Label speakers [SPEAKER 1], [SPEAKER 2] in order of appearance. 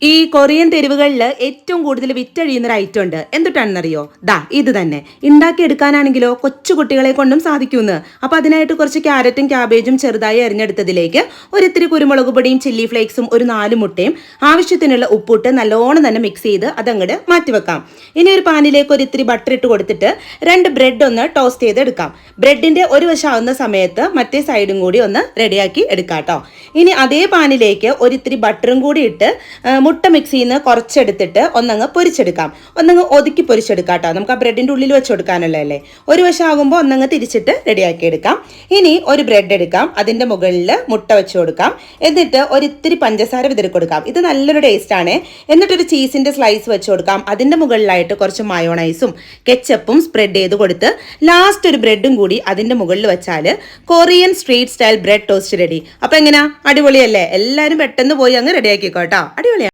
[SPEAKER 1] ഈ കൊറിയൻ തെരുവുകളിൽ ഏറ്റവും കൂടുതൽ വിറ്റഴിയുന്ന ഒരു ഐറ്റം ഉണ്ട്. എന്തുട്ടാണെന്നറിയോ? ഇത് തന്നെ. ഉണ്ടാക്കിയെടുക്കാനാണെങ്കിലോ കൊച്ചു കുട്ടികളെ കൊണ്ടും സാധിക്കുമെന്ന്. അപ്പൊ അതിനായിട്ട് കുറച്ച് ക്യാരറ്റും ക്യാബേജും ചെറുതായി അരിഞ്ഞെടുത്തതിലേക്ക് ഒരിത്തിരി കുരുമുളക് പൊടിയും ചില്ലി ഫ്ലേക്സും ഒരു 4 മുട്ടയും ആവശ്യത്തിനുള്ള ഉപ്പിട്ട് നല്ലോണം തന്നെ മിക്സ് ചെയ്ത് അതങ്ങോട്ട് മാറ്റിവെക്കാം. ഇനി ഒരു പാനിലേക്ക് ഒരിത്തിരി ബട്ടർ ഇട്ട് കൊടുത്തിട്ട് 2 ബ്രെഡ് ഒന്ന് ടോസ്റ്റ് ചെയ്തെടുക്കാം. ബ്രെഡിന്റെ ഒരു വശമാവുന്ന സമയത്ത് മറ്റേ സൈഡും കൂടി ഒന്ന് റെഡിയാക്കി എടുക്കാം കേട്ടോ. ഇനി അതേ പാനിലേക്ക് ഒരിത്തിരി ബട്ടറും കൂടി ഇട്ട് മുട്ട മിക്സിയിൽ നിന്ന് കുറച്ചെടുത്തിട്ട് ഒന്നങ്ങ് പൊരിച്ചെടുക്കാം. ഒന്നങ്ങ് ഒതുക്കി പൊരിച്ചെടുക്കാം കേട്ടോ. നമുക്ക് ആ ബ്രെഡിൻ്റെ ഉള്ളിൽ വെച്ച് കൊടുക്കാനല്ലേ അല്ലേ. ഒരു വശം ആകുമ്പോൾ ഒന്നങ്ങ് തിരിച്ചിട്ട് റെഡിയാക്കി എടുക്കാം. ഇനി ഒരു ബ്രെഡ് എടുക്കാം, അതിൻ്റെ മുകളിൽ മുട്ട വെച്ച് കൊടുക്കാം. എന്നിട്ട് ഒരിത്തിരി പഞ്ചസാര വിതറി കൊടുക്കാം. ഇത് നല്ലൊരു ടേസ്റ്റാണ്. എന്നിട്ടൊരു ചീസിൻ്റെ സ്ലൈസ് വെച്ച് കൊടുക്കാം. അതിൻ്റെ മുകളിലായിട്ട് കുറച്ച് മയോണൈസും കെച്ചപ്പും സ്പ്രെഡ് ചെയ്ത് കൊടുത്ത് ലാസ്റ്റ് ഒരു ബ്രെഡും കൂടി അതിൻ്റെ മുകളിൽ വെച്ചാൽ Korean street style bread toast ready. അപ്പോൾ എങ്ങനെയാ? അടിപൊളിയല്ലേ? എല്ലാവരും പെട്ടെന്ന് പോയി അങ്ങ് റെഡിയാക്കിക്കോ കേട്ടോ. അടിപൊളിയാണ്.